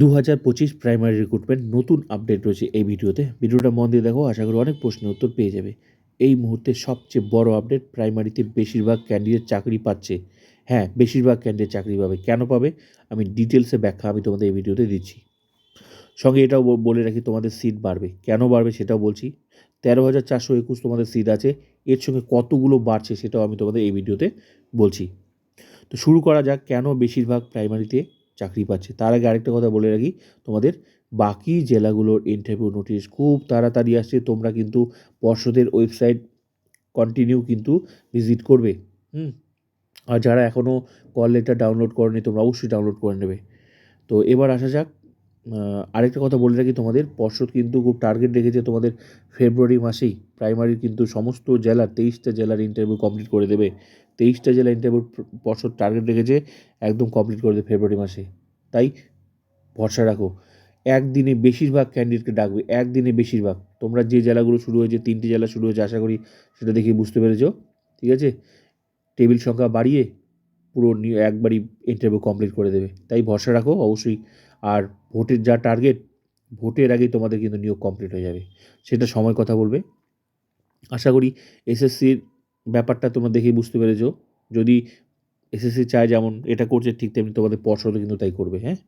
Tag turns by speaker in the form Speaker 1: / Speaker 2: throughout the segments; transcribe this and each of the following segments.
Speaker 1: 2025 primary recruitment নতুন update রয়েছে এই ভিডিওতে। ভিডিওটা মন দিয়ে দেখো, আশা করি অনেক প্রশ্নের উত্তর পেয়ে যাবে। এই মুহূর্তে সবচেয়ে বড় আপডেট, প্রাইমারিতে বেশিরভাগ ক্যান্ডিডেট চাকরি পাচ্ছে। হ্যাঁ, বেশিরভাগ ক্যান্ডিডেট চাকরি পাবে। কেন পাবে? আমি ডিটেলসে ব্যাখ্যা আমি তোমাদের এই ভিডিওতে দিচ্ছি। সঙ্গে এটাও বলে রাখি, তোমাদের সিট বাড়বে। কেন বাড়বে সেটাও বলছি। 13,421 তোমাদের সিট আছে, এর সঙ্গে কতগুলো বাড়ছে সেটাও আমি তোমাদের এই ভিডিওতে বলছি। তো শুরু করা যাক, কেন বেশিরভাগ প্রাইমারিতে চাকরি পাচ্ছে। তার আগে আরেকটা কথা বলে রাখি, তোমাদের বাকি জেলাগুলোর ইন্টারভিউ নোটিশ খুব তাড়াতাড়ি আসছে। তোমরা কিন্তু পর্ষদের ওয়েবসাইট কন্টিনিউ কিন্তু ভিজিট করবে। আর যারা এখনও কল লেটার ডাউনলোড করেনি, তোমরা অবশ্যই ডাউনলোড করে নেবে। তো এবার আসা যাক, আরেকটা কথা বলে রাখি, তোমাদের পর্ষদ কিন্তু খুব টার্গেট রেখেছে তোমাদের ফেব্রুয়ারি মাসেই প্রাইমারির কিন্তু সমস্ত জেলার 23টা জেলার ইন্টারভিউ কমপ্লিট করে দেবে। 23টা জেলা ইন্টারভিউ পর্ষদ টার্গেট রেখেছে একদম কমপ্লিট করে দেবে ফেব্রুয়ারি মাসে। তাই ভরসা রাখো, একদিনে বেশিরভাগ ক্যান্ডিডেটকে ডাকবে, একদিনে বেশিরভাগ। তোমরা যে জেলাগুলো শুরু হয়েছে, 3টি জেলা শুরু হয়েছে, আশা করি সেটা দেখে বুঝতে পেরেছো। ঠিক আছে, টেবিল সংখ্যা বাড়িয়ে পুরো একবারই ইন্টারভিউ কমপ্লিট করে দেবে। তাই ভরসা রাখো অবশ্যই। আর ভোটের যা টার্গেট, ভোটের আগেই তোমাদের কিন্তু নিয়োগ কমপ্লিট হয়ে যাবে। সেটা সময় কথা বলবে। আশা করি এসএসসির ব্যাপারটা তোমরা দেখেই বুঝতে পেরেছো। যদি এসএসসি চায় যেমন এটা করছে, ঠিক তেমনি তোমাদের পর্ষদও কিন্তু তাই করবে। হ্যাঁ,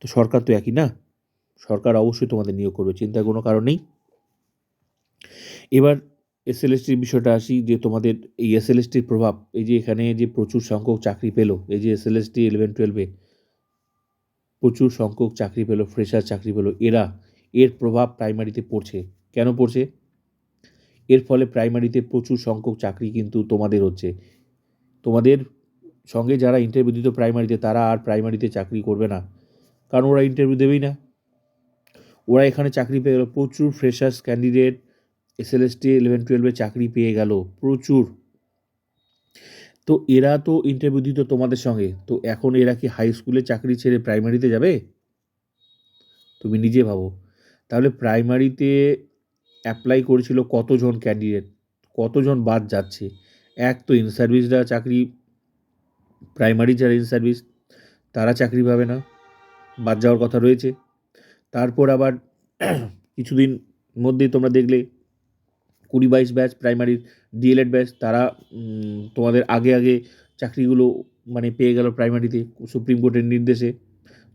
Speaker 1: তো সরকার তো একই না, সরকার অবশ্যই তোমাদের নিয়োগ করবে, চিন্তার কোনো কারণ নেই। এবার এসএলএসটির বিষয়টা আসি, যে তোমাদের এই এসএলএসটির প্রভাব, এই যে এখানে যে প্রচুর সংখ্যক চাকরি পেলো, এই যে এসএলএসটি 11-12-এ প্রচুর সংখ্যক চাকরি পেলো, ফ্রেশার চাকরি পেলো, এর প্রভাব প্রাইমারিতে পড়ছে। কেন পড়ছে? এর ফলে প্রাইমারিতে প্রচুর সংখ্যক চাকরি কিন্তু তোমাদের হচ্ছে। তোমাদের সঙ্গে যারা ইন্টারভিউ দিত প্রাইমারিতে, তারা আর প্রাইমারিতে চাকরি করবে না, কারণ ওরা ইন্টারভিউ দেবেই না। ওরা এখানে চাকরি পেয়ে গেল, প্রচুর ফ্রেশার্স ক্যান্ডিডেট এসএলএসটি 11-12-এ চাকরি পেয়ে গেল প্রচুর। তো এরা তো ইন্টারভিউ দিত তোমাদের সঙ্গে, তো এখন এরা কি হাই স্কুলে চাকরি ছেড়ে প্রাইমারিতে যাবে? তুমি নিজে ভাবো। তাহলে প্রাইমারিতে অ্যাপ্লাই করেছিল কতজন ক্যান্ডিডেট, কতজন বাদ যাচ্ছে। এক তো ইন সার্ভিসরা চাকরি, প্রাইমারি যারা ইন সার্ভিস তারা চাকরি পাবে না, বাদ যাওয়ার কথা রয়েছে। তারপর আবার কিছুদিন মধ্যেই তোমরা দেখলে 20-22 ব্যাচ প্রাইমারির ডিএলএড ব্যাচ, তারা তোমাদের আগে আগে চাকরিগুলো মানে পেয়ে গেল প্রাইমারিতে সুপ্রিম কোর্টের নির্দেশে।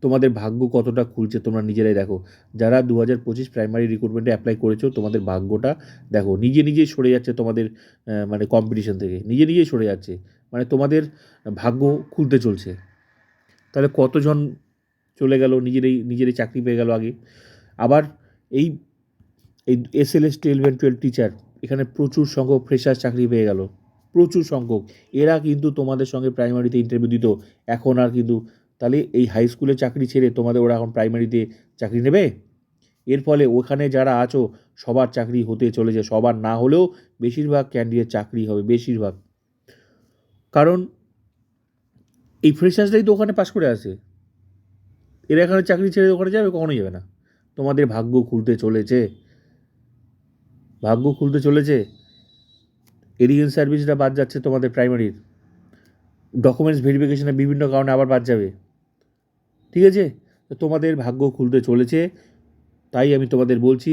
Speaker 1: তোমাদের ভাগ্য কতটা খুলছে তোমরা নিজেরাই দেখো। যারা 2025 প্রাইমারি রিক্রুটমেন্টে অ্যাপ্লাই করেছো, তোমাদের ভাগ্যটা দেখো, নিজে নিজেই সরে যাচ্ছে তোমাদের মানে কম্পিটিশন থেকে, নিজে নিজেই সরে যাচ্ছে, মানে তোমাদের ভাগ্য খুলতে চলছে। তাহলে কতজন চলে গেল, নিজেরই চাকরি পেয়ে গেল আগে। আবার এই এই এসএলএসটি 11-12 টিচার, এখানে প্রচুর সংখ্যক ফ্রেশার চাকরি পেয়ে গেল, প্রচুর সংখ্যক। এরা কিন্তু তোমাদের সঙ্গে প্রাইমারিতে ইন্টারভিউ দিত, এখন আর কিন্তু, তাহলে এই হাই স্কুলে চাকরি ছেড়ে তোমাদের ওরা এখন প্রাইমারিতে চাকরি নেবে? এর ফলে ওখানে যারা আছো সবার চাকরি হতে চলেছে, সবার না হলেও বেশিরভাগ ক্যান্ডিডেট চাকরি হবে, বেশিরভাগ। কারণ এই ফ্রেশার্সরাই তো ওখানে পাশ করে আসে, এরা এখানে চাকরি ছেড়ে ওখানে যাবে? কখনোই যাবে না। তোমাদের ভাগ্য খুলতে চলেছে, ভাগ্য খুলতে চলেছে। এদিকে সার্ভিসটা বাদ যাচ্ছে তোমাদের প্রাইমারির, ডকুমেন্টস ভেরিফিকেশনে বিভিন্ন কারণে আবার বাদ যাবে। ঠিক আছে, তো তোমাদের ভাগ্য খুলতে চলেছে। তাই আমি তোমাদের বলছি,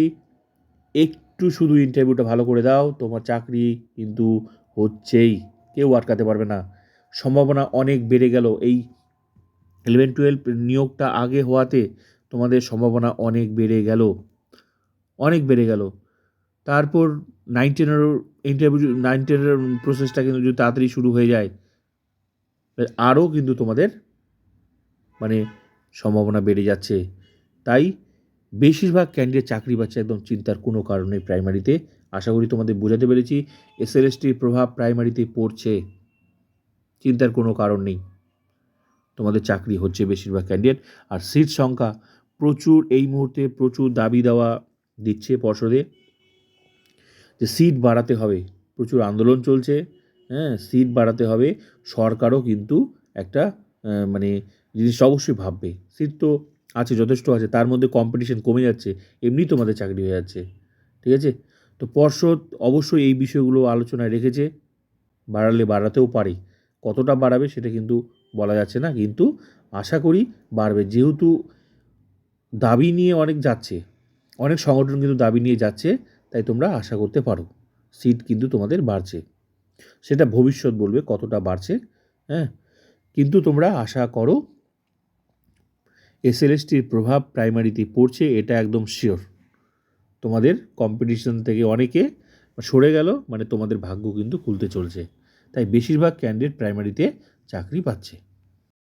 Speaker 1: একটু শুধু ইন্টারভিউটা ভালো করে দাও, তোমার চাকরি কিন্তু হচ্ছেই, কেউ আটকাতে পারবে না। সম্ভাবনা অনেক বেড়ে গেল, এই 11-12 নিয়োগটা আগে হওয়াতে তোমাদের সম্ভাবনা অনেক বেড়ে গেল, অনেক বেড়ে গেল। তারপর 9-10-এর ইন্টারভিউ, 9-10-এর প্রসেসটা কিন্তু যদি তাড়াতাড়ি শুরু হয়ে যায়, আরও কিন্তু তোমাদের মানে সম্ভাবনা বেড়ে যাচ্ছে। তাই বেশিরভাগ ক্যান্ডিডেট চাকরি পাচ্ছে, একদম চিন্তার কোনো কারণ নেই প্রাইমারিতে। আশা করি তোমাদের বোঝাতে পেরেছি, এসএলএসটির প্রভাব প্রাইমারিতে পড়ছে, চিন্তার কোনো কারণ নেই। তোমাদের চাকরি হচ্ছে বেশিরভাগ ক্যান্ডিডেট। আর সিট সংখ্যা প্রচুর, এই মুহূর্তে প্রচুর দাবি দেওয়া দিচ্ছে পর্ষদে যে সিট বাড়াতে হবে, প্রচুর আন্দোলন চলছে। হ্যাঁ, সিট বাড়াতে হবে। সরকারও কিন্তু একটা মানে জিনিসটা অবশ্যই ভাববে। সিট তো আছে, যথেষ্ট আছে, তার মধ্যে কম্পিটিশন কমে যাচ্ছে, এমনি তোমাদের চাকরি হয়ে যাচ্ছে। ঠিক আছে, তো পর্ষদ অবশ্যই এই বিষয়গুলো আলোচনায় রেখেছে, বাড়ালে বাড়াতেও পারে, কতটা বাড়াবে সেটা কিন্তু বলা যাচ্ছে না, কিন্তু আশা করি বাড়বে। যেহেতু দাবি নিয়ে অনেক যাচ্ছে, অনেক সংগঠন কিন্তু দাবি নিয়ে যাচ্ছে, তাই তোমরা আশা করতে পারো সিট কিন্তু তোমাদের বাড়ছে। সেটা ভবিষ্যৎ বলবে কতটা বাড়ছে, হ্যাঁ, কিন্তু তোমরা আশা করো। এসএলএসটির প্রভাব প্রাইমারিতে পড়ছে, এটা একদম শিওর। তোমাদের কম্পিটিশন থেকে অনেকে সরে গেল, মানে তোমাদের ভাগ্য কিন্তু খুলতে চলছে। তাই বেশিরভাগ ক্যান্ডিডেট প্রাইমারিতে চাকরি পাচ্ছে।